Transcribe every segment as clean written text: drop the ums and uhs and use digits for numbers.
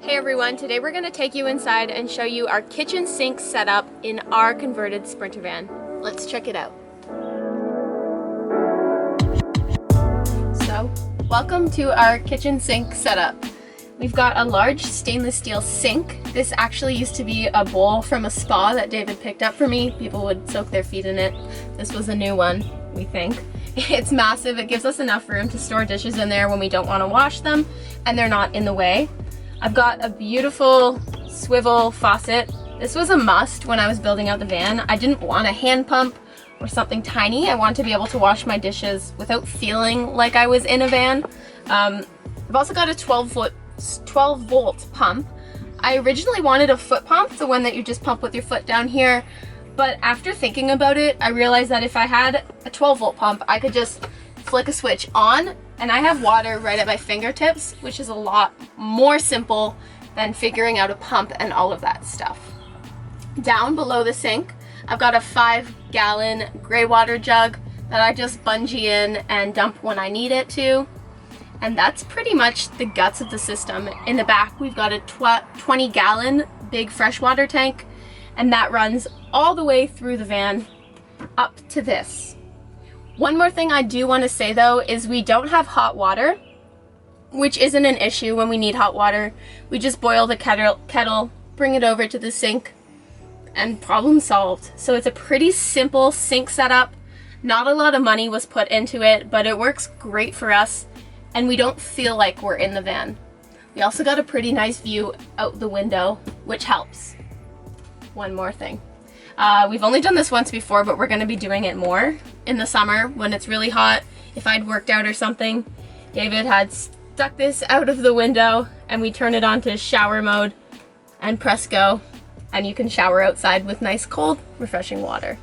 Hey everyone, today we're going to take you inside and show you our kitchen sink setup in our converted Sprinter van. Let's check it out. So, welcome to our kitchen sink setup. We've got a large stainless steel sink. This actually used to be a bowl from a spa that David picked up for me. People would soak their feet in it. This was a new one, we think. It's massive. It gives us enough room to store dishes in there when we don't want to wash them and they're not in the way. I've got a beautiful swivel faucet. This was a must when I was building out the van. I didn't want a hand pump or something tiny. I wanted to be able to wash my dishes without feeling like I was in a van. I've also got a 12 volt pump. I originally wanted a foot pump, the one that you just pump with your foot down here. But after thinking about it, I realized that if I had a 12 volt pump, I could just flick a switch on and I have water right at my fingertips, which is a lot more simple than figuring out a pump and all of that stuff. Down below the sink, I've got a 5-gallon gray water jug that I just bungee in and dump when I need it to. And that's pretty much the guts of the system. In the back, we've got a 20-gallon big freshwater tank, and that runs all the way through the van up to this. One more thing I do want to say though is we don't have hot water, which isn't an issue when we need hot water. We just boil the kettle, bring it over to the sink, and problem solved. So it's a pretty simple sink setup. Not a lot of money was put into it, but it works great for us and we don't feel like we're in the van. We also got a pretty nice view out the window, which helps. One more thing. We've only done this once before, but we're going to be doing it more in the summer when it's really hot. If I'd worked out or something, David had stuck this out of the window and we turn it on to shower mode and press go, and you can shower outside with nice cold refreshing water.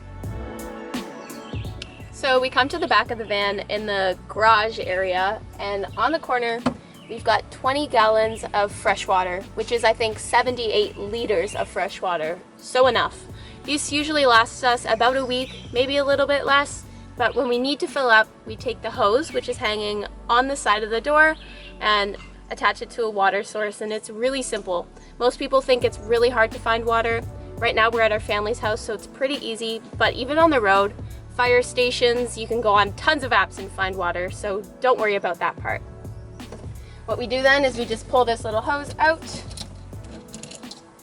So we come to the back of the van in the garage area, and on the corner we've got 20 gallons of fresh water, which is I think 78 liters of fresh water. So enough. This usually lasts us about a week, maybe a little bit less, but when we need to fill up, we take the hose, which is hanging on the side of the door, and attach it to a water source, and it's really simple. Most people think it's really hard to find water. Right now we're at our family's house, so it's pretty easy, but even on the road, fire stations, you can go on tons of apps and find water, so don't worry about that part. What we do then is we just pull this little hose out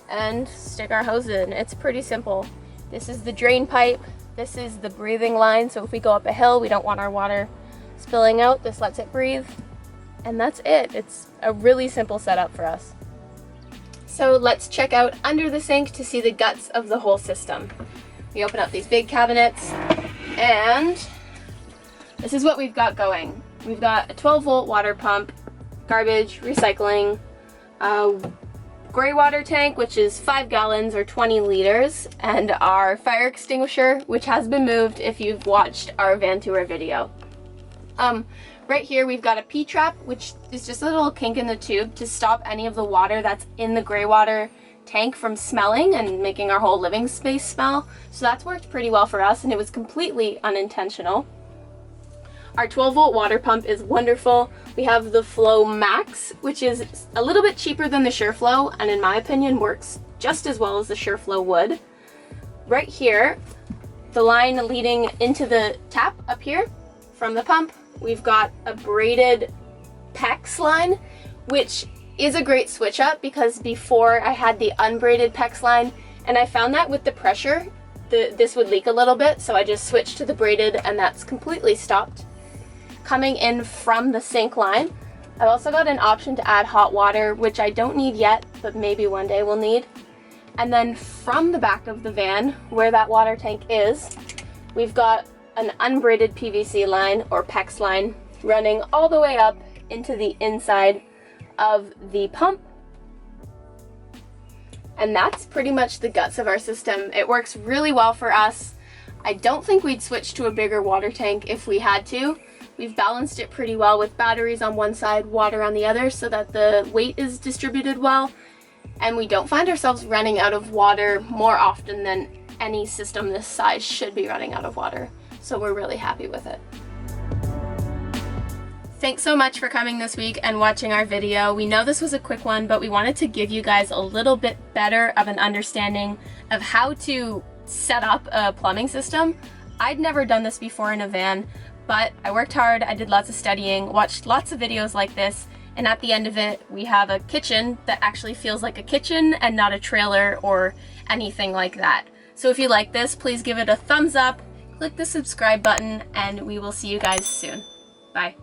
and stick our hose in. It's pretty simple. This is the drain pipe. This is the breathing line, so if we go up a hill, we don't want our water spilling out. This lets it breathe, and that's it. It's a really simple setup for us. So let's check out under the sink to see the guts of the whole system. We open up these big cabinets, and this is what we've got going. We've got a 12 volt water pump, garbage, recycling, gray water tank, which is 5 gallons or 20 liters, and our fire extinguisher, which has been moved if you've watched our van tour video. Right here we've got a P-trap, which is just a little kink in the tube to stop any of the water that's in the gray water tank from smelling and making our whole living space smell. So that's worked pretty well for us, and it was completely unintentional. Our 12 volt water pump is wonderful. We have the Flow Max, which is a little bit cheaper than the SureFlow, and in my opinion works just as well as the SureFlow would. Right here, the line leading into the tap up here from the pump, we've got a braided PEX line, which is a great switch up because before I had the unbraided PEX line, and I found that with the pressure, this would leak a little bit, so I just switched to the braided and that's completely stopped. Coming in from the sink line, I've also got an option to add hot water, which I don't need yet, but maybe one day we'll need. And then from the back of the van, where that water tank is, we've got an unbraided PVC line or PEX line running all the way up into the inside of the pump. And that's pretty much the guts of our system. It works really well for us. I don't think we'd switch to a bigger water tank if we had to. We've balanced it pretty well with batteries on one side, water on the other, so that the weight is distributed well, and we don't find ourselves running out of water more often than any system this size should be running out of water. So we're really happy with it. Thanks so much for coming this week and watching our video. We know this was a quick one, but we wanted to give you guys a little bit better of an understanding of how to set up a plumbing system. I'd never done this before in a van, but I worked hard, I did lots of studying, watched lots of videos like this, and at the end of it, we have a kitchen that actually feels like a kitchen and not a trailer or anything like that. So if you like this, please give it a thumbs up, click the subscribe button, and we will see you guys soon. Bye.